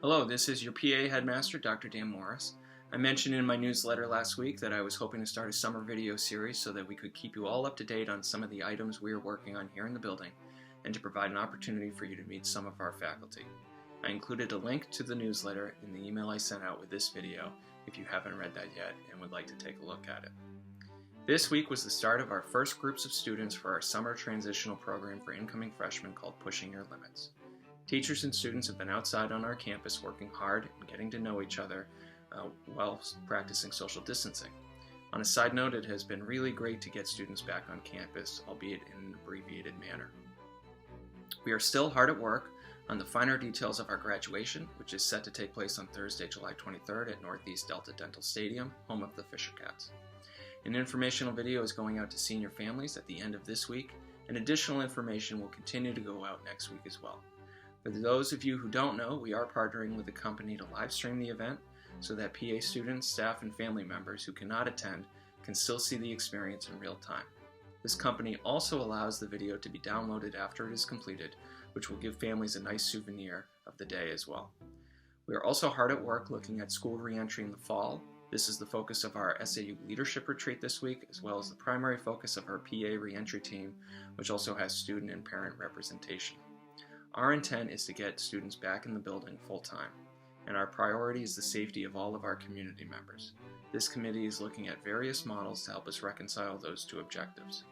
Hello, this is your PA headmaster, Dr. Dan Morris. I mentioned in my newsletter last week that I was hoping to start a summer video series so that we could keep you all up to date on some of the items we are working on here in the building and to provide an opportunity for you to meet some of our faculty. I included a link to the newsletter in the email I sent out with this video if you haven't read that yet and would like to take a look at it. This week was the start of our first groups of students for our summer transitional program for incoming freshmen called Pushing Your Limits. Teachers and students have been outside on our campus working hard and getting to know each other while practicing social distancing. On a side note, it has been really great to get students back on campus, albeit in an abbreviated manner. We are still hard at work on the finer details of our graduation, which is set to take place on Thursday, July 23rd at Northeast Delta Dental Stadium, home of the Fisher Cats. An informational video is going out to senior families at the end of this week, and additional information will continue to go out next week as well. For those of you who don't know, we are partnering with a company to live stream the event so that PA students, staff, and family members who cannot attend can still see the experience in real time. This company also allows the video to be downloaded after it is completed, which will give families a nice souvenir of the day as well. We are also hard at work looking at school reentry in the fall. This is the focus of our SAU leadership retreat this week, as well as the primary focus of our PA reentry team, which also has student and parent representation. Our intent is to get students back in the building full-time, and our priority is the safety of all of our community members. This committee is looking at various models to help us reconcile those two objectives.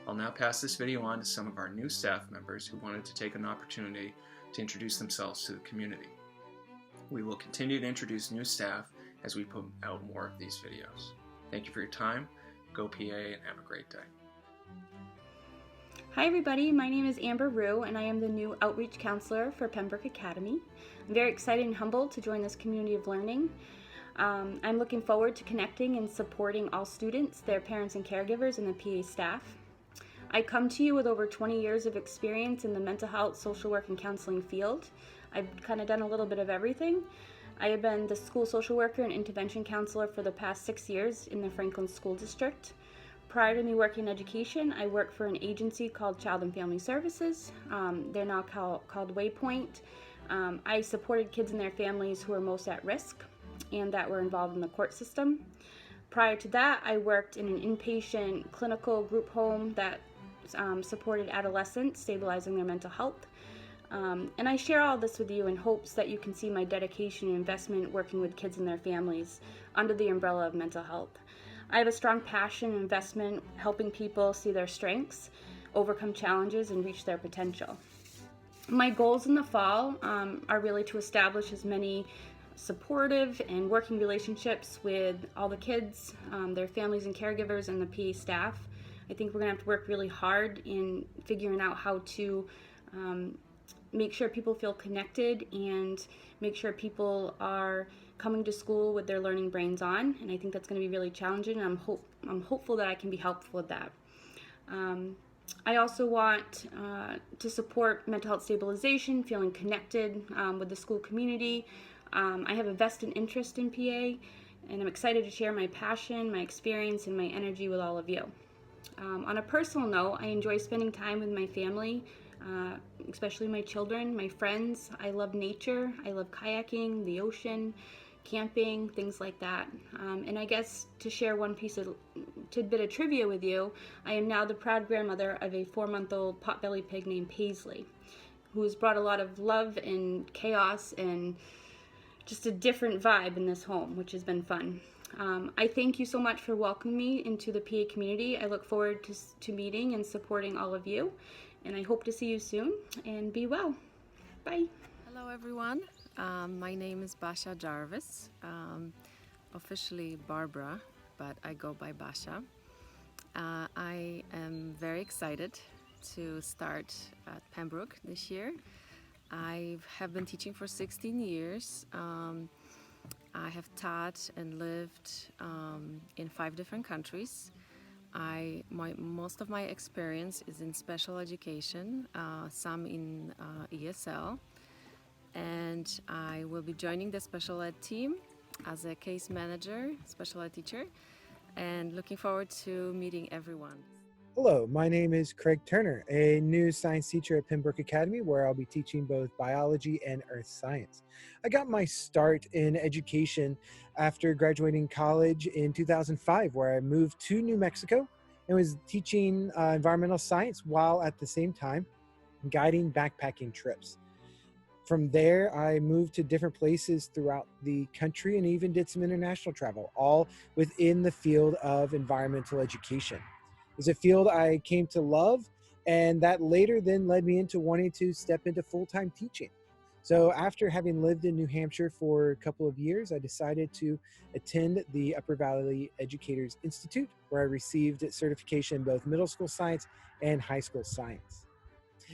I'll now pass this video on to some of our new staff members who wanted to take an opportunity to introduce themselves to the community. We will continue to introduce new staff as we put out more of these videos. Thank you for your time. Go PA and have a great day. Hi everybody, my name is Amber Rue and I am the new Outreach Counselor for Pembroke Academy. I'm very excited and humbled to join this community of learning. I'm looking forward to connecting and supporting all students, their parents and caregivers, and the PA staff. I come to you with over 20 years of experience in the mental health, social work, and counseling field. I've kind of done a little bit of everything. I have been the school social worker and intervention counselor for the past 6 years in the Franklin School District. Prior to me working in education, I worked for an agency called Child and Family Services. They're now called Waypoint. I supported kids and their families who were most at risk and that were involved in the court system. Prior to that, I worked in an inpatient clinical group home that supported adolescents, stabilizing their mental health. And I share all this with you in hopes that you can see my dedication and investment working with kids and their families under the umbrella of mental health. I have a strong passion and investment helping people see their strengths, overcome challenges, and reach their potential. My goals in the fall are really to establish as many supportive and working relationships with all the kids, their families and caregivers, and the PA staff. I think we're going to have to work really hard in figuring out how to make sure people feel connected and make sure people are coming to school with their learning brains on, and I think that's going to be really challenging, and I'm hopeful that I can be helpful with that. I also want to support mental health stabilization, feeling connected with the school community. I have a vested interest in PA, and I'm excited to share my passion, my experience, and my energy with all of you. On a personal note, I enjoy spending time with my family, especially my children, my friends. I love nature. I love kayaking, the ocean, camping, things like that. And I guess to share one tidbit of trivia with you, I am now the proud grandmother of a 4-month-old potbelly pig named Paisley, who has brought a lot of love and chaos and just a different vibe in this home, which has been fun. I thank you so much for welcoming me into the PA community. I look forward to meeting and supporting all of you, and I hope to see you soon, and be well. Bye. Hello everyone, my name is Basha Jarvis, officially Barbara, but I go by Basha. I am very excited to start at Pembroke this year. I have been teaching for 16 years. I have taught and lived in 5 different countries. Most of my experience is in special education, some in ESL, and I will be joining the special ed team as a case manager, special ed teacher, and looking forward to meeting everyone. Hello, my name is Craig Turner, a new science teacher at Pembroke Academy, where I'll be teaching both biology and earth science. I got my start in education after graduating college in 2005, where I moved to New Mexico and was teaching environmental science while at the same time guiding backpacking trips. From there, I moved to different places throughout the country and even did some international travel, all within the field of environmental education. It's a field I came to love, and that later then led me into wanting to step into full time teaching. So, after having lived in New Hampshire for a couple of years, I decided to attend the Upper Valley Educators Institute, where I received certification in both middle school science and high school science.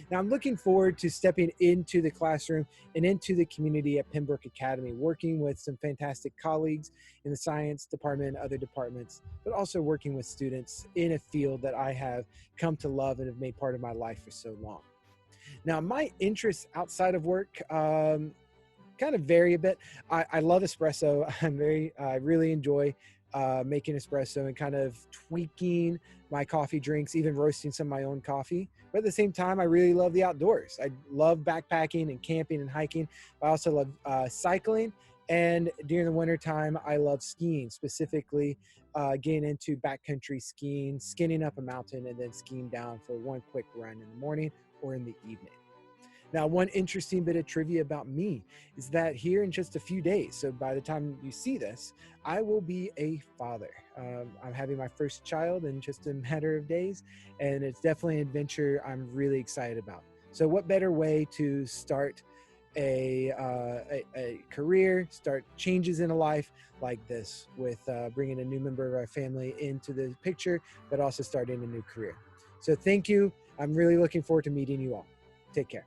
Now, I'm looking forward to stepping into the classroom and into the community at Pembroke Academy, working with some fantastic colleagues in the science department, other departments, but also working with students in a field that I have come to love and have made part of my life for so long. Now, my interests outside of work kind of vary a bit. I love espresso. I really enjoy making espresso and kind of tweaking my coffee drinks, even roasting some of my own coffee. But at the same time, I really love the outdoors. I love backpacking and camping and hiking. I also love cycling. And during the winter time, I love skiing, specifically getting into backcountry skiing, skinning up a mountain, and then skiing down for one quick run in the morning or in the evening. Now, one interesting bit of trivia about me is that here in just a few days, so by the time you see this, I will be a father. I'm having my first child in just a matter of days, and it's definitely an adventure I'm really excited about. So what better way to start a career, start changes in a life like this with bringing a new member of our family into the picture, but also starting a new career. So thank you. I'm really looking forward to meeting you all. Take care.